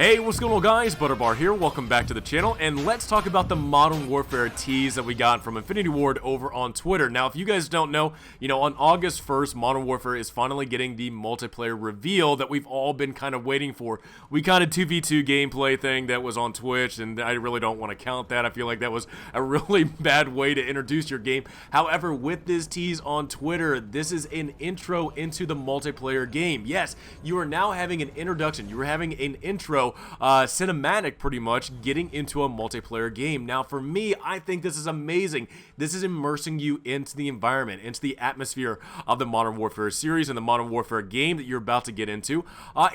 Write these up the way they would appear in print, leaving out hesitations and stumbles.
Hey, what's going on guys? Butterbar here, welcome back to the channel, and let's talk about the Modern Warfare tease that we got from Infinity Ward over on Twitter. Now, if you guys don't know, on August 1st, Modern Warfare is finally getting the multiplayer reveal that we've all been kind of waiting for. We got a 2v2 gameplay thing that was on Twitch, and I really don't want to count that. I feel like that was a really bad way to introduce your game. However, with this tease on Twitter, this is an intro into the multiplayer game. Yes, you are now having an introduction. You are having an intro cinematic pretty much getting into a multiplayer game. Now for me, I think this is amazing. This is immersing you into the environment, into the atmosphere of the Modern Warfare series and the Modern Warfare game that you're about to get into,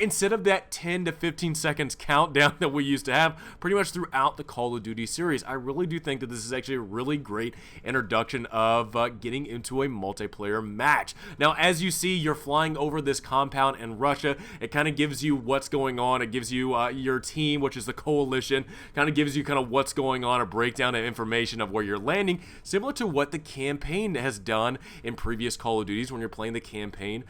instead of that 10 to 15 seconds countdown that we used to have pretty much throughout the Call of Duty series. I really do think that this is actually a really great introduction of getting into a multiplayer match. Now as you see, you're flying over this compound in Russia. It kind of gives you what's going on. It gives you your team, which is the coalition, kind of gives you kind of what's going on, a breakdown of information of where you're landing, similar to what the campaign has done in previous Call of Duties when you're playing the campaign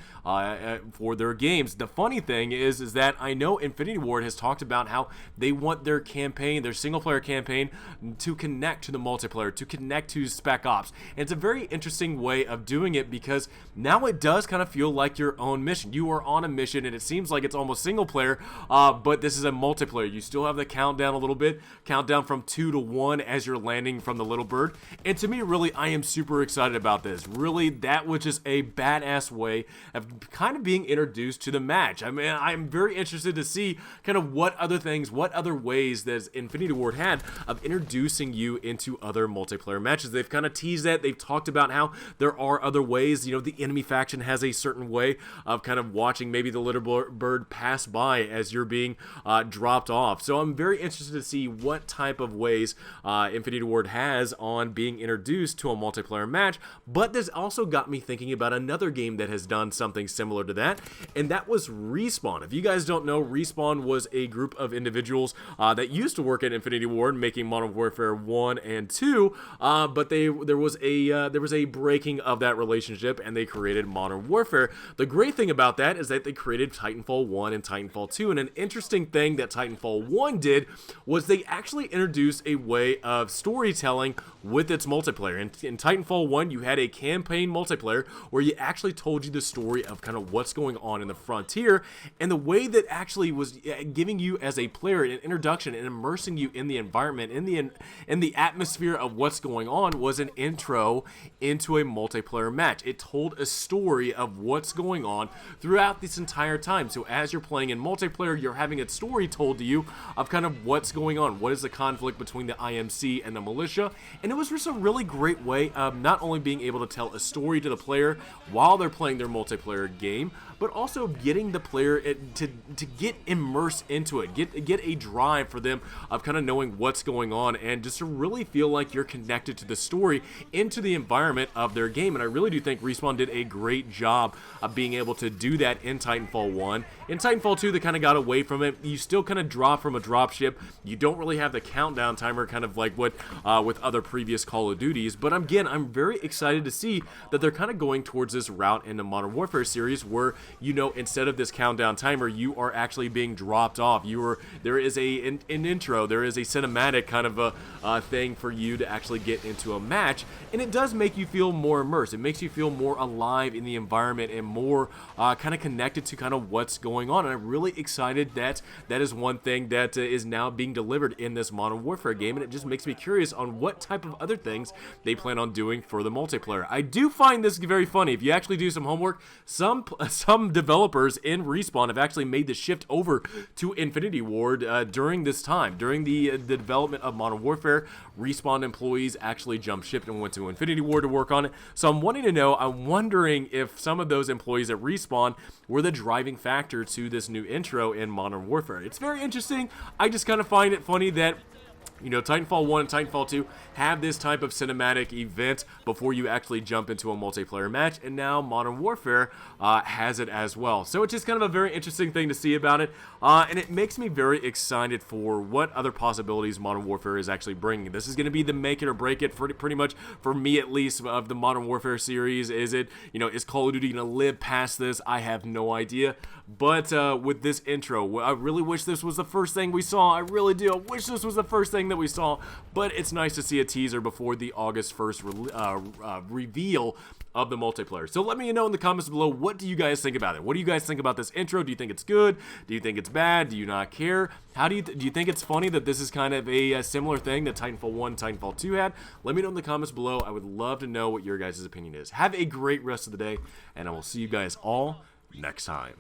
for their games. The funny thing is that I know Infinity Ward has talked about how they want their campaign, their single player campaign, to connect to the multiplayer, to connect to Spec Ops. And it's a very interesting way of doing it because now it does kind of feel like your own mission. You are on a mission and it seems like it's almost single player, but this is a multiplayer. You still have the countdown a little bit, countdown from 2 to 1 as you're landing from the little bird. And to me, really, I am super excited about this. Really, that was just a badass way of kind of being introduced to the match. I mean, I'm very interested to see kind of what other things, what other ways that Infinity Ward had of introducing you into other multiplayer matches. They've kind of teased that. They've talked about how there are other ways. The enemy faction has a certain way of kind of watching maybe the little bird pass by as you're being dropped off. So I'm very interested to see what type of ways Infinity Ward has on being introduced to a multiplayer match. But this also got me thinking about another game that has done something similar to that, and that was Respawn. If you guys don't know, Respawn was a group of individuals that used to work at Infinity Ward making Modern Warfare 1 and 2, but there was a breaking of that relationship and they created Modern Warfare. The great thing about that is that they created Titanfall 1 and Titanfall 2, and an interesting thing that Titanfall 1 did was they actually introduced a way of storytelling with its multiplayer. In Titanfall 1, you had a campaign multiplayer where you actually told you the story of kind of what's going on in the frontier, and the way that actually was giving you as a player an introduction and immersing you in the environment, in the atmosphere of what's going on, was an intro into a multiplayer match. It told a story of what's going on throughout this entire time. So as you're playing in multiplayer, you're having a story told to you of kind of what's going on, what is the conflict between the IMC and the militia, and it was just a really great way of not only being able to tell a story to the player while they're playing their multiplayer game, but also getting the player to get immersed into it, get a drive for them of kind of knowing what's going on, and just to really feel like you're connected to the story, into the environment of their game. And I really do think Respawn did a great job of being able to do that in Titanfall 1. In Titanfall 2, they kind of got away from it. You still kind of drop from a dropship. You don't really have the countdown timer kind of like what with other previous Call of Duties. But again, I'm very excited to see that they're kind of going towards this route in the Modern Warfare series where, instead of this countdown timer, you are actually being dropped off. There is an intro, there is a cinematic kind of a thing for you to actually get into a match, and it does make you feel more immersed. It makes you feel more alive in the environment and more kind of connected to kind of what's going on. And I'm really excited that that is one thing that is now being delivered in this Modern Warfare game, and it just makes me curious on what type of other things they plan on doing for the multiplayer. I do find this very funny. If you actually do some homework, some developers in Respawn have actually made the shift over to Infinity Ward during this time. During the development of Modern Warfare, Respawn employees actually jumped ship and went to Infinity Ward to work on it. So I'm wondering if some of those employees at Respawn were the driving factor to this new intro in Modern Warfare. It's very interesting. I just kind of find it funny that You know, Titanfall 1 and Titanfall 2 have this type of cinematic event before you actually jump into a multiplayer match, and now Modern Warfare has it as well. So it's just kind of a very interesting thing to see about it, and it makes me very excited for what other possibilities Modern Warfare is actually bringing. This is going to be the make it or break it, pretty much, for me at least, of the Modern Warfare series. Is it, you know, is Call of Duty going to live past this? I have no idea. But with this intro, I really wish this was the first thing we saw. I really do. I wish this was the first thing that we saw, but it's nice to see a teaser before the August 1st reveal of the multiplayer. So let me know in the comments below, what do you guys think about it? What do you guys think about this intro? Do you think it's good? Do you think it's bad? Do you not care? How do you think it's funny that this is kind of a similar thing that Titanfall 1, Titanfall 2 had? Let me know in the comments below. I would love to know what your guys' opinion is. Have a great rest of the day, and I will see you guys all next time.